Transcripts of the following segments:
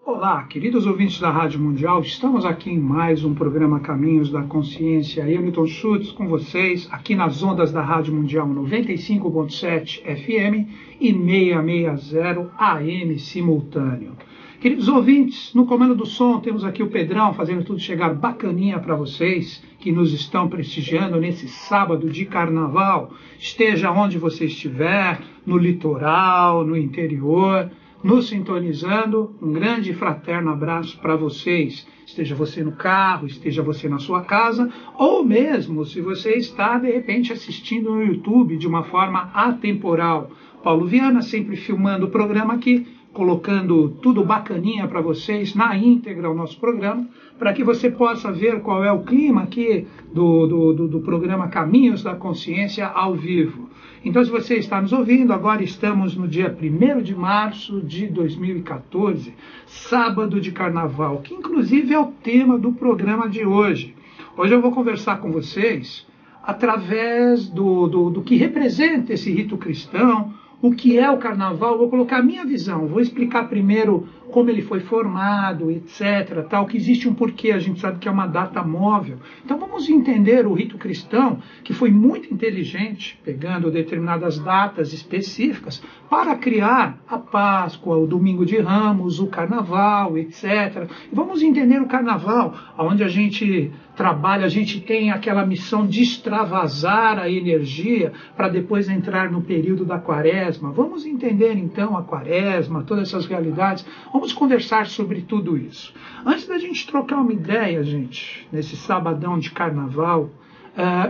Olá, queridos ouvintes da Rádio Mundial, estamos aqui em mais um programa Caminhos da Consciência. Eu, Newton Schultz, com vocês, aqui nas ondas da Rádio Mundial 95.7 FM e 660 AM simultâneo. Queridos ouvintes, no comando do som temos aqui o Pedrão fazendo tudo chegar bacaninha para vocês que nos estão prestigiando nesse sábado de carnaval. Esteja onde você estiver, no litoral, no interior, nos sintonizando. Um grande e fraterno abraço para vocês. Esteja você no carro, esteja você na sua casa, ou mesmo se você está, de repente, assistindo no YouTube de uma forma atemporal. Paulo Viana sempre filmando o programa aqui, colocando tudo bacaninha para vocês, na íntegra o nosso programa, para que você possa ver qual é o clima aqui do programa Caminhos da Consciência ao vivo. Então, se você está nos ouvindo, agora estamos no dia 1º de março de 2014, sábado de carnaval, que inclusive é o tema do programa de hoje. Hoje eu vou conversar com vocês através do que representa esse rito cristão, o que é o carnaval. Vou colocar a minha visão, vou explicar primeiro como ele foi formado, etc. Tal, que existe um porquê, a gente sabe que é uma data móvel. Então vamos entender o rito cristão, que foi muito inteligente, pegando determinadas datas específicas, para criar a Páscoa, o Domingo de Ramos, o Carnaval, etc. E vamos entender o Carnaval, onde a gente trabalha, a gente tem aquela missão de extravasar a energia para depois entrar no período da Quaresma. Vamos entender então a Quaresma, todas essas realidades. Vamos conversar sobre tudo isso. Antes da gente trocar uma ideia, gente, nesse sabadão de carnaval,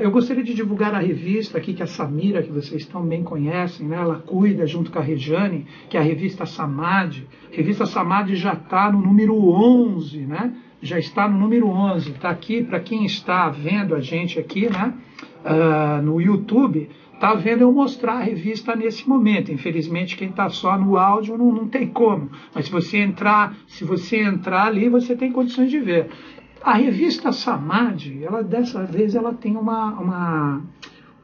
eu gostaria de divulgar a revista aqui, que é a Samira, que vocês também conhecem, né? Ela cuida junto com a Rejane, que é a revista Samadhi. A revista Samadhi já está no número 11, né? Já está no número 11. Está aqui, para quem está vendo a gente aqui, né? No YouTube, está vendo eu mostrar a revista nesse momento. Infelizmente, quem está só no áudio não tem como. Mas se você entrar ali, você tem condições de ver. A revista Samadhi, dessa vez ela tem uma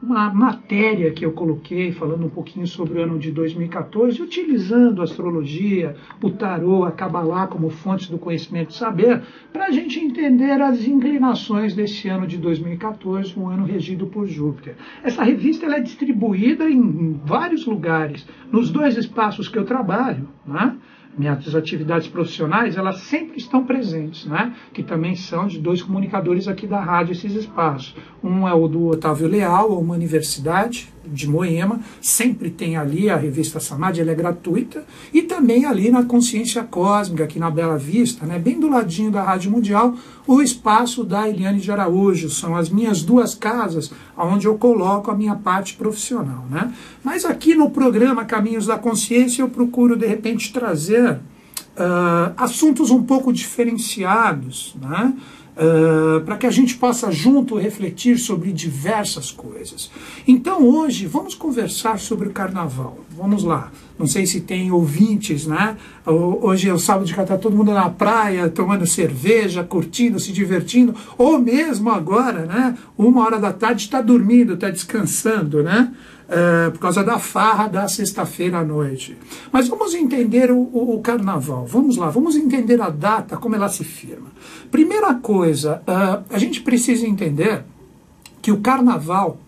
matéria que eu coloquei falando um pouquinho sobre o ano de 2014, utilizando a astrologia, o tarô, a Kabbalah como fontes do conhecimento e saber, para a gente entender as inclinações desse ano de 2014, um ano regido por Júpiter. Essa revista ela é distribuída em vários lugares, nos dois espaços que eu trabalho, né? Minhas atividades profissionais, elas sempre estão presentes, né? Que também são de dois comunicadores aqui da rádio, esses espaços. Um é o do Otávio Leal, uma universidade de Moema, sempre tem ali a revista Samadhi, ela é gratuita, e também ali na Consciência Cósmica, aqui na Bela Vista, né? Bem do ladinho da Rádio Mundial, o espaço da Eliane de Araújo. São as minhas duas casas onde eu coloco a minha parte profissional, né? Mas aqui no programa Caminhos da Consciência eu procuro de repente trazer assuntos um pouco diferenciados, né? Para que a gente possa junto refletir sobre diversas coisas. Então hoje vamos conversar sobre o carnaval. Vamos lá. Não sei se tem ouvintes, né? Hoje é o sábado de carnaval, todo mundo na praia, tomando cerveja, curtindo, se divertindo, ou mesmo agora, né? 1h da tarde está dormindo, está descansando, né? Por causa da farra da sexta-feira à noite. Mas vamos entender o carnaval. Vamos lá, vamos entender a data, como ela se firma. Primeira coisa, a gente precisa entender que o carnaval,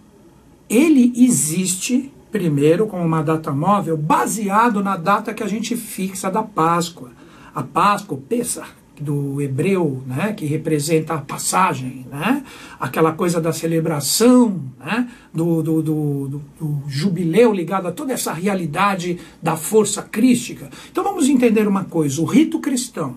ele existe, primeiro, como uma data móvel, baseado na data que a gente fixa da Páscoa. A Páscoa, o Pessah, do hebreu, né, que representa a passagem, né, aquela coisa da celebração, né, do jubileu ligado a toda essa realidade da força crística. Então vamos entender uma coisa, o rito cristão,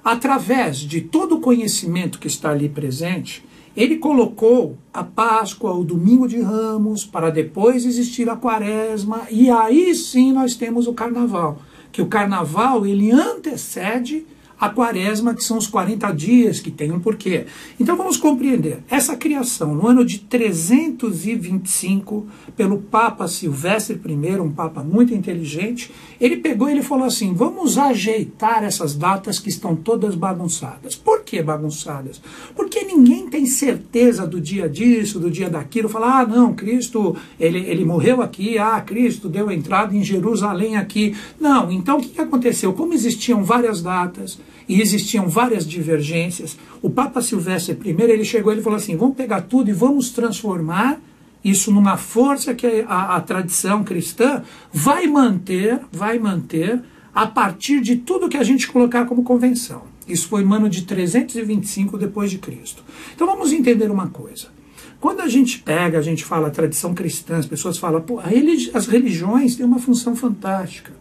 através de todo o conhecimento que está ali presente, ele colocou a Páscoa, o Domingo de Ramos, para depois existir a Quaresma, e aí sim nós temos o Carnaval. Que o Carnaval, ele antecede a Quaresma, que são os 40 dias, que tem um porquê. Então vamos compreender, essa criação no ano de 325, pelo Papa Silvestre I, um Papa muito inteligente, ele pegou e ele falou assim, vamos ajeitar essas datas que estão todas bagunçadas. Por que bagunçadas? Porque ninguém tem certeza do dia disso, do dia daquilo, fala, ah, não, Cristo, ele morreu aqui, ah, Cristo deu entrada em Jerusalém aqui. Não, então o que aconteceu? Como existiam várias datas e existiam várias divergências, o Papa Silvestre I, ele chegou e falou assim, vamos pegar tudo e vamos transformar isso numa força que a tradição cristã vai manter a partir de tudo que a gente colocar como convenção. Isso foi no ano de 325 depois de Cristo. Então vamos entender uma coisa. Quando a gente fala tradição cristã, as pessoas falam, pô, as religiões têm uma função fantástica.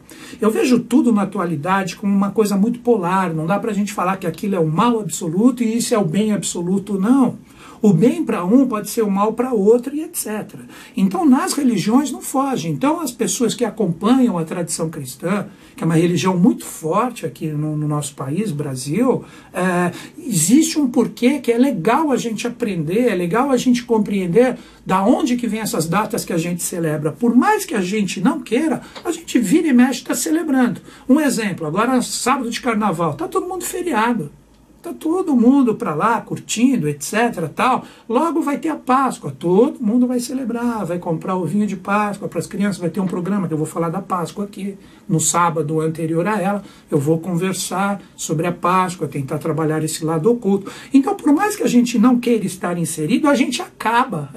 Eu vejo tudo na atualidade como uma coisa muito polar, não dá pra gente falar que aquilo é o mal absoluto e isso é o bem absoluto, não. O bem para um pode ser o mal para outro e etc. Então, nas religiões não foge. Então, as pessoas que acompanham a tradição cristã, que é uma religião muito forte aqui no nosso país, Brasil, existe um porquê que é legal a gente aprender, é legal a gente compreender da onde que vem essas datas que a gente celebra. Por mais que a gente não queira, a gente vira e mexe está celebrando. Um exemplo, agora sábado de carnaval, está todo mundo feriado. Está todo mundo para lá, curtindo, etc. Tal. Logo vai ter a Páscoa, todo mundo vai celebrar, vai comprar o vinho de Páscoa para as crianças, vai ter um programa que eu vou falar da Páscoa aqui. No sábado anterior a ela, eu vou conversar sobre a Páscoa, tentar trabalhar esse lado oculto. Então, por mais que a gente não queira estar inserido, a gente acaba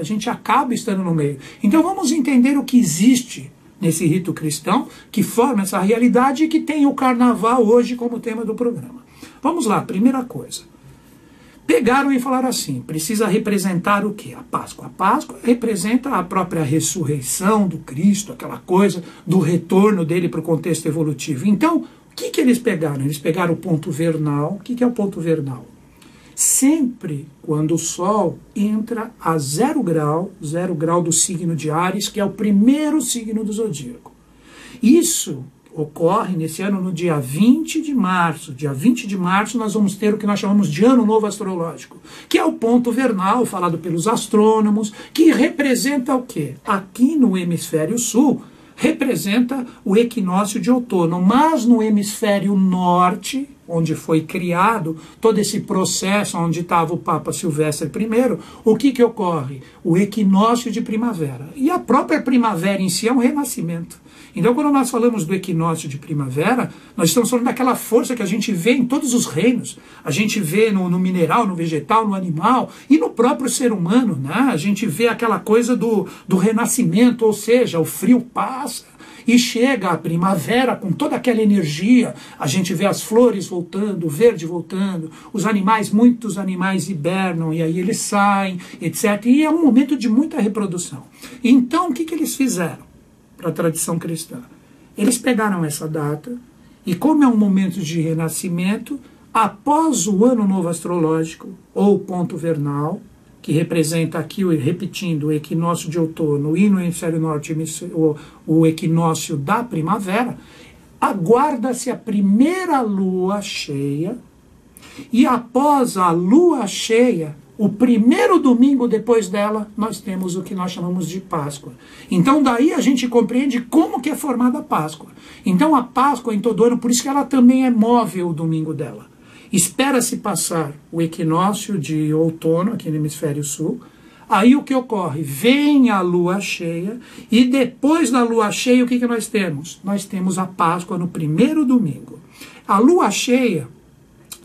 estando no meio. Então, vamos entender o que existe nesse rito cristão, que forma essa realidade e que tem o carnaval hoje como tema do programa. Vamos lá, primeira coisa. Pegaram e falaram assim, precisa representar o quê? A Páscoa. A Páscoa representa a própria ressurreição do Cristo, aquela coisa do retorno dele para o contexto evolutivo. Então, o que eles pegaram? Eles pegaram o ponto vernal. O que é o ponto vernal? Sempre quando o Sol entra a 0 grau do signo de Áries, que é o primeiro signo do zodíaco. Isso ocorre nesse ano no dia 20 de março. Dia 20 de março nós vamos ter o que nós chamamos de Ano Novo Astrológico, que é o ponto vernal falado pelos astrônomos, que representa o quê? Aqui no hemisfério sul, representa o equinócio de outono, mas no hemisfério norte, onde foi criado todo esse processo onde estava o Papa Silvestre I, o que ocorre? O equinócio de primavera. E a própria primavera em si é um renascimento. Então, quando nós falamos do equinócio de primavera, nós estamos falando daquela força que a gente vê em todos os reinos. A gente vê no mineral, no vegetal, no animal e no próprio ser humano, né? A gente vê aquela coisa do renascimento, ou seja, o frio passa e chega a primavera com toda aquela energia. A gente vê as flores voltando, o verde voltando, os animais, muitos animais hibernam e aí eles saem, etc. E é um momento de muita reprodução. Então, o que eles fizeram para a tradição cristã? Eles pegaram essa data e, como é um momento de renascimento, após o Ano Novo Astrológico, ou ponto vernal, que representa aqui, repetindo, o equinócio de outono e no hemisfério norte o equinócio da primavera, aguarda-se a primeira lua cheia, e após a lua cheia, o primeiro domingo depois dela, nós temos o que nós chamamos de Páscoa. Então daí a gente compreende como que é formada a Páscoa. Então a Páscoa em todo ano, por isso que ela também é móvel o domingo dela. Espera-se passar o equinócio de outono aqui no hemisfério sul. Aí o que ocorre? Vem a lua cheia e depois da lua cheia o que nós temos? Nós temos a Páscoa no primeiro domingo. A lua cheia,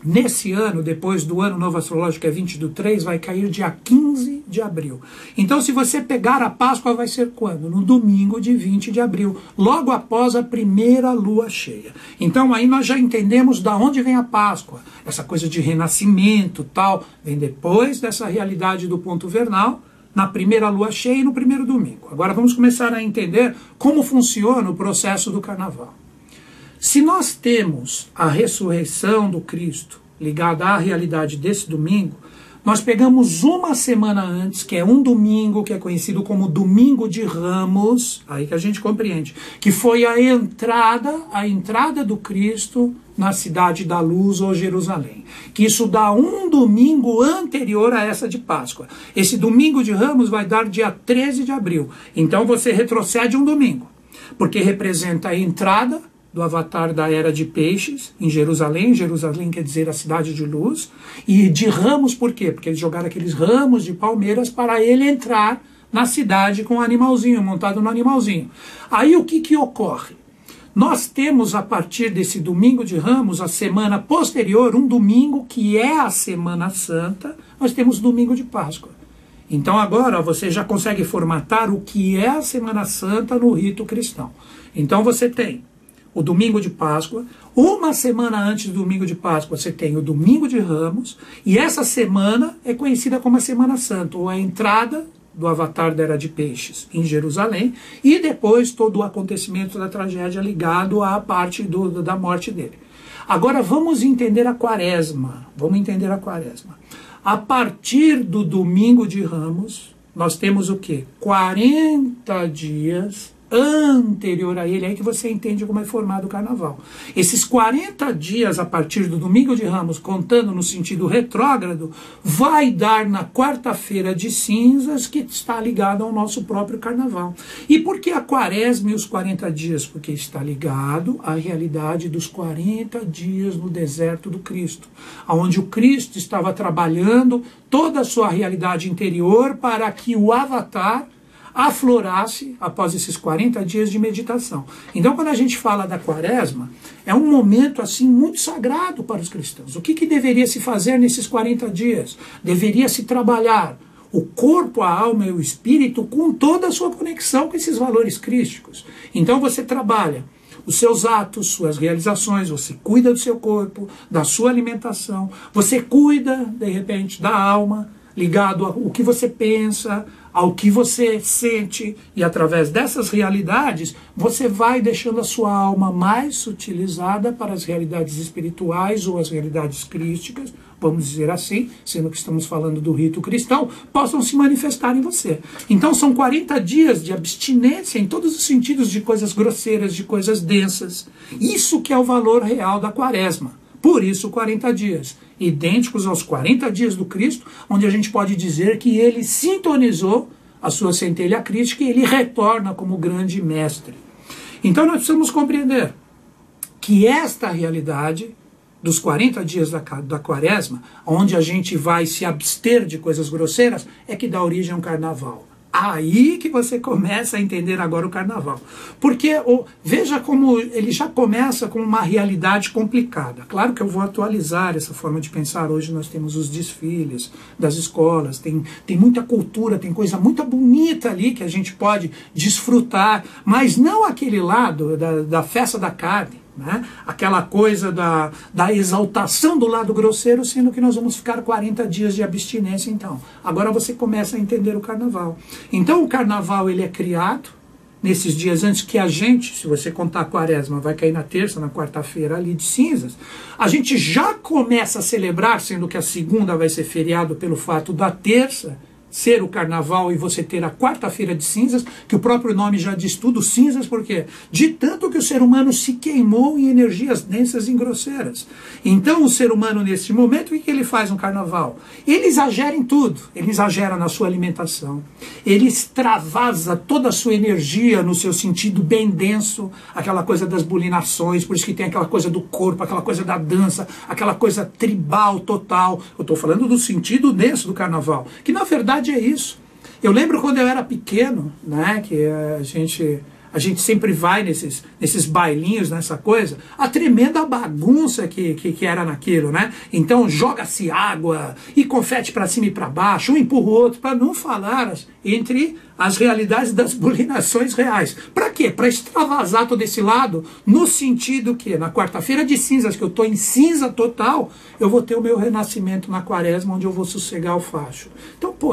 nesse ano, depois do Ano Novo Astrológico, que é 20/3, vai cair dia 15 de abril. Então, se você pegar a Páscoa, vai ser quando? No domingo de 20 de abril, logo após a primeira lua cheia. Então, aí nós já entendemos da onde vem a Páscoa. Essa coisa de renascimento, tal, vem depois dessa realidade do ponto vernal, na primeira lua cheia e no primeiro domingo. Agora vamos começar a entender como funciona o processo do carnaval. Se nós temos a ressurreição do Cristo ligada à realidade desse domingo, nós pegamos uma semana antes, que é um domingo, que é conhecido como Domingo de Ramos, aí que a gente compreende, que foi a entrada do Cristo na Cidade da Luz ou Jerusalém. Que isso dá um domingo anterior a essa de Páscoa. Esse Domingo de Ramos vai dar dia 13 de abril. Então você retrocede um domingo, porque representa a entrada do avatar da Era de Peixes, em Jerusalém. Jerusalém quer dizer a cidade de luz. E de ramos, por quê? Porque eles jogaram aqueles ramos de palmeiras para ele entrar na cidade com o animalzinho, montado no animalzinho. Aí o que ocorre? Nós temos, a partir desse domingo de Ramos, a semana posterior, um domingo que é a Semana Santa, nós temos domingo de Páscoa. Então agora você já consegue formatar o que é a Semana Santa no rito cristão. Então você tem o domingo de Páscoa, uma semana antes do domingo de Páscoa você tem o domingo de Ramos, e essa semana é conhecida como a Semana Santa, ou a entrada do avatar da Era de Peixes em Jerusalém, e depois todo o acontecimento da tragédia ligado à parte da morte dele. Agora vamos entender a Quaresma. Vamos entender a Quaresma. A partir do domingo de Ramos, nós temos o quê? 40 dias anterior a ele, aí que você entende como é formado o carnaval. Esses 40 dias a partir do domingo de Ramos, contando no sentido retrógrado, vai dar na quarta-feira de cinzas, que está ligado ao nosso próprio carnaval. E por que a Quaresma e os 40 dias? Porque está ligado à realidade dos 40 dias no deserto do Cristo, onde o Cristo estava trabalhando toda a sua realidade interior para que o avatar aflorasse após esses 40 dias de meditação. Então, quando a gente fala da Quaresma, é um momento assim muito sagrado para os cristãos. O que deveria se fazer nesses 40 dias? Deveria se trabalhar o corpo, a alma e o espírito com toda a sua conexão com esses valores crísticos. Então você trabalha os seus atos, suas realizações, você cuida do seu corpo, da sua alimentação, você cuida, de repente, da alma, ligado ao que você pensa, ao que você sente, e através dessas realidades você vai deixando a sua alma mais sutilizada para as realidades espirituais ou as realidades crísticas, vamos dizer assim, sendo que estamos falando do rito cristão, possam se manifestar em você. Então são 40 dias de abstinência em todos os sentidos, de coisas grosseiras, de coisas densas. Isso que é o valor real da Quaresma. Por isso 40 dias, idênticos aos 40 dias do Cristo, onde a gente pode dizer que ele sintonizou a sua centelha crística e ele retorna como grande mestre. Então nós precisamos compreender que esta realidade dos 40 dias da Quaresma, onde a gente vai se abster de coisas grosseiras, é que dá origem a um carnaval. Aí que você começa a entender agora o carnaval. Porque veja como ele já começa com uma realidade complicada. Claro que eu vou atualizar essa forma de pensar. Hoje nós temos os desfiles das escolas, tem muita cultura, tem coisa muito bonita ali que a gente pode desfrutar, mas não aquele lado da festa da carne. Né? Aquela coisa da exaltação do lado grosseiro, sendo que nós vamos ficar 40 dias de abstinência. Então, agora você começa a entender o carnaval. Então o carnaval ele é criado nesses dias antes que a gente, se você contar a Quaresma, vai cair na terça, na quarta-feira ali de cinzas, a gente já começa a celebrar, sendo que a segunda vai ser feriado pelo fato da terça ser o carnaval e você ter a quarta-feira de cinzas, que o próprio nome já diz tudo, cinzas, por quê? De tanto que o ser humano se queimou em energias densas e grosseiras. Então o ser humano nesse momento, o que ele faz no carnaval? Ele exagera em tudo, ele exagera na sua alimentação, ele extravasa toda a sua energia no seu sentido bem denso, aquela coisa das bulinações, por isso que tem aquela coisa do corpo, aquela coisa da dança, aquela coisa tribal total. Eu estou falando do sentido denso do carnaval, que na verdade é isso. Eu lembro quando eu era pequeno, né, que a gente sempre vai nesses bailinhos, nessa coisa, a tremenda bagunça que era naquilo, né? Então joga-se água e confete para cima e para baixo, um empurra o outro, para não falar entre as realidades das bulinações reais. Para quê? Para extravasar todo esse lado, no sentido que na quarta-feira de cinzas, que eu estou em cinza total, eu vou ter o meu renascimento na Quaresma, onde eu vou sossegar o facho. Então, pô,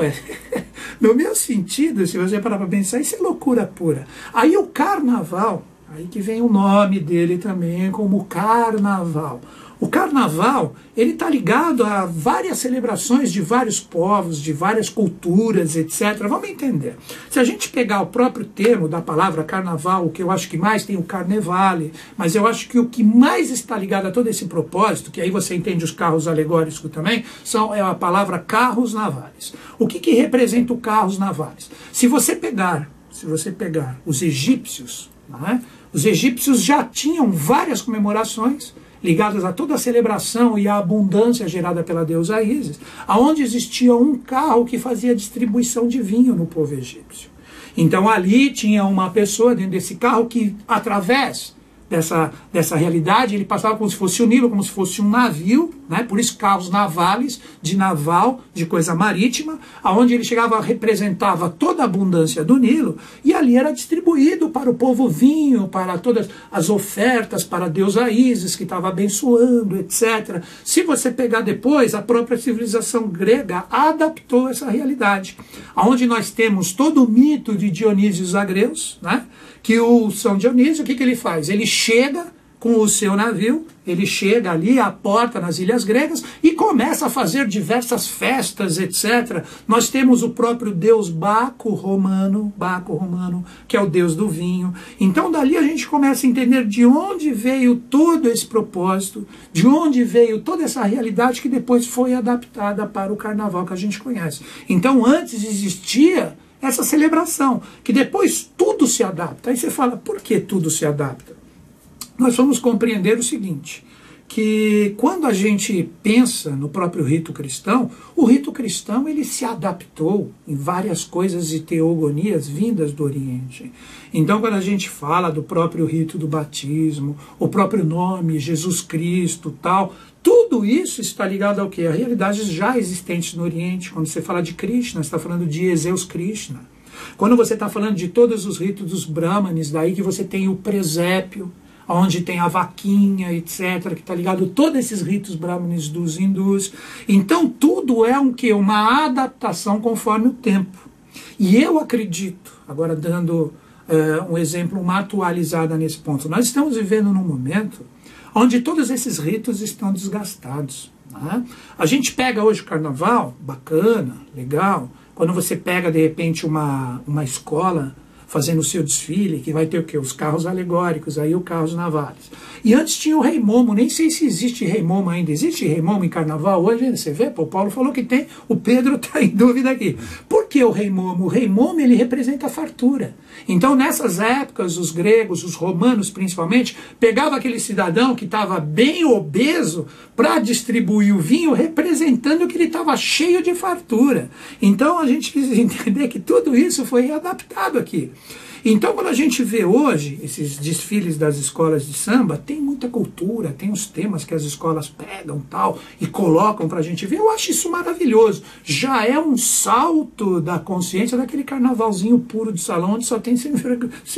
no meu sentido, se você parar para pensar, isso é loucura pura. Aí o carnaval, aí que vem o nome dele também como carnaval. O carnaval, ele está ligado a várias celebrações de vários povos, de várias culturas, etc. Vamos entender. Se a gente pegar o próprio termo da palavra carnaval, o que eu acho que mais tem o carnevale, mas eu acho que o que mais está ligado a todo esse propósito, que aí você entende os carros alegóricos também, é a palavra carros navales. O que representa o carros navales? Se você pegar os egípcios, não é? Os egípcios já tinham várias comemorações ligadas a toda a celebração e a abundância gerada pela deusa Ísis, aonde existia um carro que fazia distribuição de vinho no povo egípcio. Então ali tinha uma pessoa dentro desse carro que, através dessa realidade, ele passava como se fosse o Nilo, como se fosse um navio, né? Por isso carros navales, de naval, de coisa marítima, aonde ele chegava, representava toda a abundância do Nilo, e ali era distribuído para o povo vinho, para todas as ofertas, para a deusa Ísis, que estava abençoando, etc. Se você pegar depois, a própria civilização grega adaptou essa realidade, aonde nós temos todo o mito de Dionísio e os Agreus, né? Que o São Dionísio, o que ele faz? Ele chega com o seu navio, ele chega ali à porta nas ilhas gregas e começa a fazer diversas festas, etc. Nós temos o próprio deus Baco romano, que é o deus do vinho. Então dali a gente começa a entender de onde veio todo esse propósito, de onde veio toda essa realidade que depois foi adaptada para o carnaval que a gente conhece. Então antes existia essa celebração, que depois tudo se adapta. Aí você fala, por que tudo se adapta? Nós vamos compreender o seguinte, que quando a gente pensa no próprio rito cristão, o rito cristão ele se adaptou em várias coisas e teogonias vindas do Oriente. Então quando a gente fala do próprio rito do batismo, o próprio nome, Jesus Cristo, tal, tudo isso está ligado ao quê? A realidades já existentes no Oriente. Quando você fala de Krishna, você está falando de Zeus Krishna. Quando você está falando de todos os ritos dos Brahmanes, daí que você tem o presépio, onde tem a vaquinha, etc., que está ligado a todos esses ritos brahmanes dos hindus. Então tudo é uma adaptação conforme o tempo. E eu acredito, agora dando um exemplo, uma atualizada nesse ponto, nós estamos vivendo num momento onde todos esses ritos estão desgastados, né? A gente pega hoje o carnaval, bacana, legal, quando você pega de repente uma escola fazendo o seu desfile, que vai ter o quê? Os carros alegóricos, aí os carros navais. E antes tinha o Rei Momo, nem sei se existe Rei Momo ainda. Existe Rei Momo em carnaval hoje? Você vê? Pô, o Paulo falou que tem, o Pedro está em dúvida aqui. Por que o Rei Momo? O Rei Momo ele representa a fartura. Então nessas épocas, os gregos, os romanos principalmente, pegavam aquele cidadão que estava bem obeso para distribuir o vinho, representando que ele estava cheio de fartura. Então a gente precisa entender que tudo isso foi adaptado aqui. Então, quando a gente vê hoje esses desfiles das escolas de samba, tem muita cultura, tem os temas que as escolas pegam tal e colocam para a gente ver. Eu acho isso maravilhoso. Já é um salto da consciência daquele carnavalzinho puro de salão onde só tem sem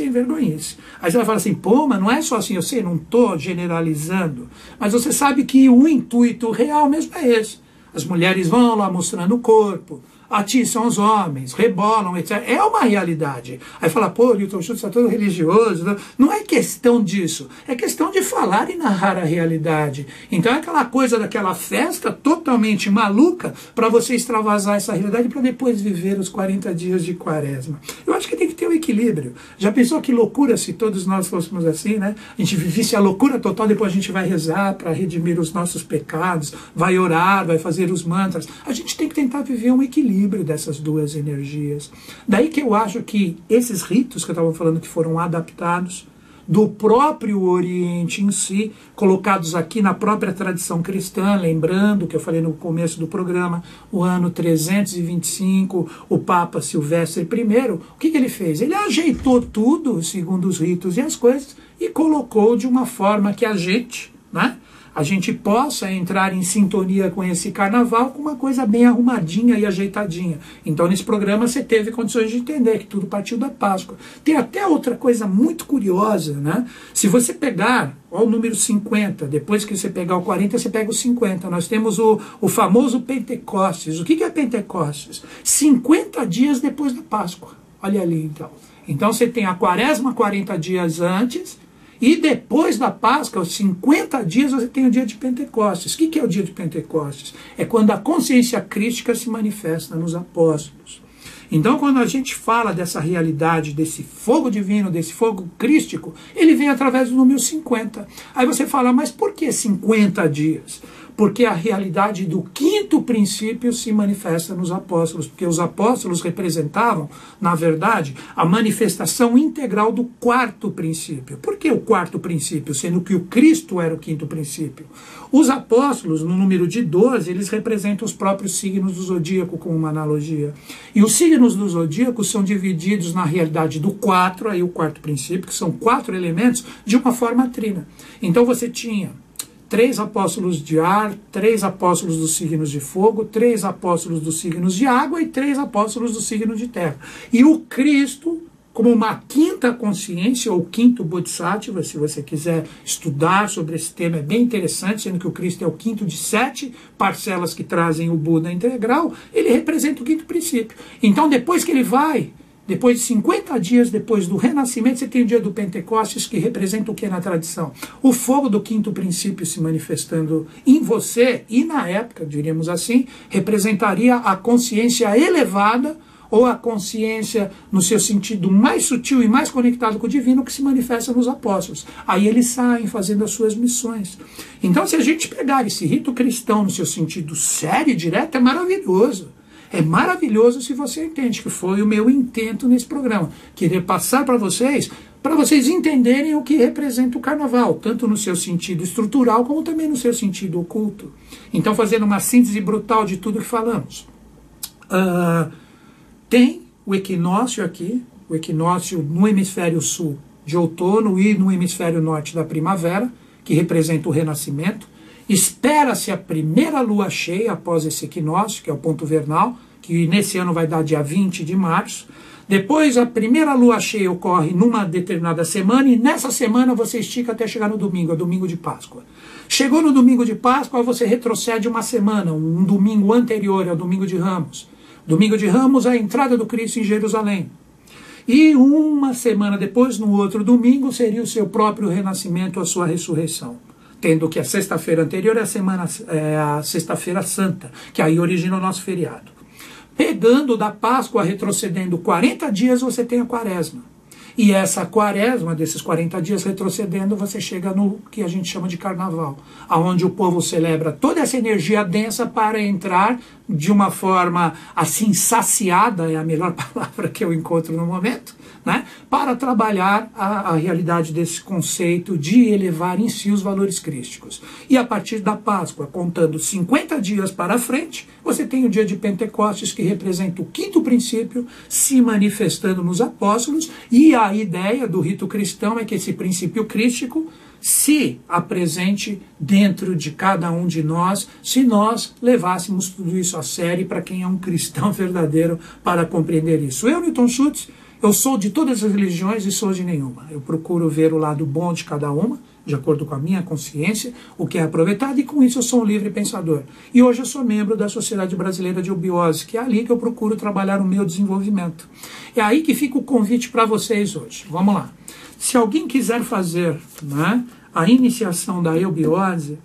vergonhice. Aí você vai falar assim, pô, mas não é só assim, eu sei, não estou generalizando, mas você sabe que o intuito real mesmo é esse. As mulheres vão lá mostrando o corpo, atiçam os homens, rebolam, etc. É uma realidade. Aí fala, pô, Newton Schultz está todo religioso. Não é questão disso. É questão de falar e narrar a realidade. Então é aquela coisa daquela festa totalmente maluca para você extravasar essa realidade para depois viver os 40 dias de quaresma. Eu acho que tem que ter um equilíbrio. Já pensou que loucura se todos nós fôssemos assim, né? A gente vivesse a loucura total, depois a gente vai rezar para redimir os nossos pecados, vai orar, vai fazer os mantras. A gente tem que tentar viver um equilíbrio dessas duas energias. Daí que eu acho que esses ritos que eu estava falando que foram adaptados do próprio Oriente em si, colocados aqui na própria tradição cristã, lembrando que eu falei no começo do programa, o ano 325, o Papa Silvestre I, o que ele fez? Ele ajeitou tudo, segundo os ritos e as coisas, e colocou de uma forma que a gente, né, a gente possa entrar em sintonia com esse carnaval com uma coisa bem arrumadinha e ajeitadinha. Então nesse programa você teve condições de entender que tudo partiu da Páscoa. Tem até outra coisa muito curiosa, né? Se você pegar, olha o número 50, depois que você pegar o 40, você pega o 50. Nós temos o famoso Pentecostes. O que é Pentecostes? 50 dias depois da Páscoa. Olha ali então. Então você tem a quaresma 40 dias antes, e depois da Páscoa, aos 50 dias, você tem o dia de Pentecostes. O que é o dia de Pentecostes? É quando a consciência crística se manifesta nos apóstolos. Então, quando a gente fala dessa realidade, desse fogo divino, desse fogo crístico, ele vem através do número 50. Aí você fala, mas por que 50 dias? porque a realidade do quinto princípio se manifesta nos apóstolos, porque os apóstolos representavam, na verdade, a manifestação integral do quarto princípio. Por que o quarto princípio, sendo que o Cristo era o quinto princípio? Os apóstolos, no número de 12, eles representam os próprios signos do zodíaco, como uma analogia. E os signos do zodíaco são divididos na realidade do 4, aí o quarto princípio, que são 4 elementos, de uma forma trina. Então você tinha 3 apóstolos de ar, 3 apóstolos dos signos de fogo, 3 apóstolos dos signos de água e 3 apóstolos do signo de terra. E o Cristo, como uma quinta consciência, ou quinto Bodhisattva, se você quiser estudar sobre esse tema, é bem interessante, sendo que o Cristo é o quinto de 7 parcelas que trazem o Buda integral, ele representa o quinto princípio. Então, depois que ele vai, depois de 50 dias depois do renascimento, você tem o dia do Pentecostes, que representa o que na tradição? O fogo do quinto princípio se manifestando em você, e na época, diríamos assim, representaria a consciência elevada, ou a consciência no seu sentido mais sutil e mais conectado com o divino, que se manifesta nos apóstolos. Aí eles saem fazendo as suas missões. Então, se a gente pegar esse rito cristão no seu sentido sério e direto, é maravilhoso. É maravilhoso se você entende, que foi o meu intento nesse programa. Querer passar para vocês entenderem o que representa o carnaval, tanto no seu sentido estrutural, como também no seu sentido oculto. Então, fazendo uma síntese brutal de tudo que falamos. Tem o equinócio aqui, o equinócio no hemisfério sul de outono e no hemisfério norte da primavera, que representa o renascimento. Espera-se a primeira lua cheia após esse equinócio, que é o ponto vernal, que nesse ano vai dar dia 20 de março. Depois, a primeira lua cheia ocorre numa determinada semana, e nessa semana você estica até chegar no domingo, é o domingo de Páscoa. Chegou no domingo de Páscoa, você retrocede uma semana, um domingo anterior ao domingo de Ramos. Domingo de Ramos, a entrada do Cristo em Jerusalém. E uma semana depois, no outro domingo, seria o seu próprio renascimento, a sua ressurreição. Tendo que a sexta-feira anterior é a sexta-feira santa, que aí origina o nosso feriado. Pegando da Páscoa, retrocedendo 40 dias, você tem a quaresma. E essa quaresma, desses 40 dias retrocedendo, você chega no que a gente chama de carnaval, onde o povo celebra toda essa energia densa para entrar de uma forma assim saciada, é a melhor palavra que eu encontro no momento, né, para trabalhar a realidade desse conceito de elevar em si os valores crísticos. E a partir da Páscoa, contando 50 dias para frente, você tem o dia de Pentecostes, que representa o quinto princípio se manifestando nos apóstolos, e a ideia do rito cristão é que esse princípio crístico se apresente dentro de cada um de nós, se nós levássemos tudo isso a sério, para quem é um cristão verdadeiro, para compreender isso. Eu, Newton Schultz, eu sou de todas as religiões e sou de nenhuma. Eu procuro ver o lado bom de cada uma, de acordo com a minha consciência, o que é aproveitado, e com isso eu sou um livre pensador. E hoje eu sou membro da Sociedade Brasileira de Eubiose, que é ali que eu procuro trabalhar o meu desenvolvimento. É aí que fica o convite para vocês hoje. Vamos lá. Se alguém quiser fazer, né, a iniciação da eubiose,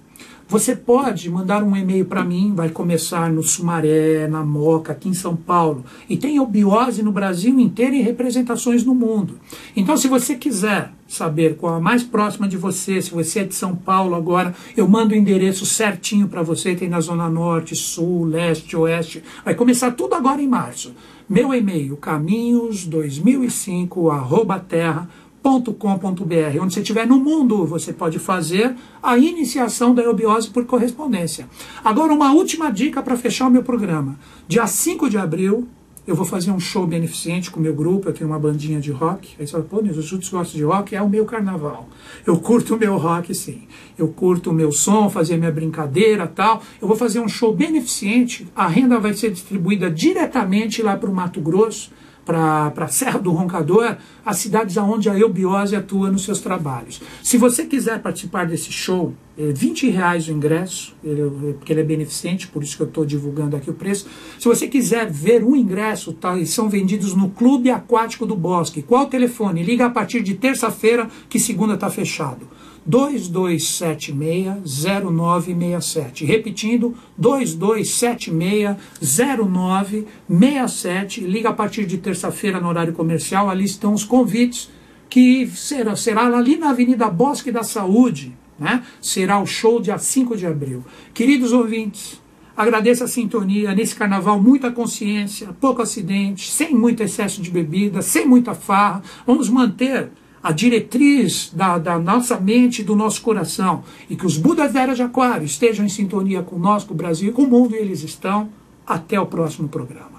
você pode mandar um e-mail para mim, vai começar no Sumaré, na Moca, aqui em São Paulo. E tem eubiose no Brasil inteiro e representações no mundo. Então, se você quiser saber qual a mais próxima de você, se você é de São Paulo agora, eu mando o endereço certinho para você, tem na Zona Norte, Sul, Leste, Oeste. Vai começar tudo agora em março. Meu e-mail, caminhos2005@terra.com.br. Onde você estiver no mundo, você pode fazer a iniciação da eubiose por correspondência. Agora, uma última dica para fechar o meu programa. Dia 5 de abril, eu vou fazer um show beneficente com o meu grupo. Eu tenho uma bandinha de rock. Aí você fala, pô, os Schultz gostam de rock, é o meu carnaval. Eu curto o meu rock, sim. Eu curto o meu som, fazer minha brincadeira e tal. Eu vou fazer um show beneficente. A renda vai ser distribuída diretamente lá para o Mato Grosso, para a Serra do Roncador, as cidades onde a eubiose atua nos seus trabalhos. Se você quiser participar desse show, é R$20 o ingresso, porque ele é beneficente, por isso que eu estou divulgando aqui o preço. Se você quiser ver o ingresso, tá, eles são vendidos no Clube Aquático do Bosque. Qual o telefone? Liga a partir de terça-feira, que segunda está fechado. 2276-0967. Repetindo, 2276-0967. Liga a partir de terça-feira no horário comercial. Ali estão os convites, que será ali na Avenida Bosque da Saúde, né? Será o show dia 5 de abril. Queridos ouvintes, agradeço a sintonia nesse carnaval, muita consciência, pouco acidente, sem muito excesso de bebida, sem muita farra. Vamos manter a diretriz da nossa mente e do nosso coração, e que os Budas da Era de Aquário estejam em sintonia conosco, com o Brasil e com o mundo, e eles estão. Até o próximo programa.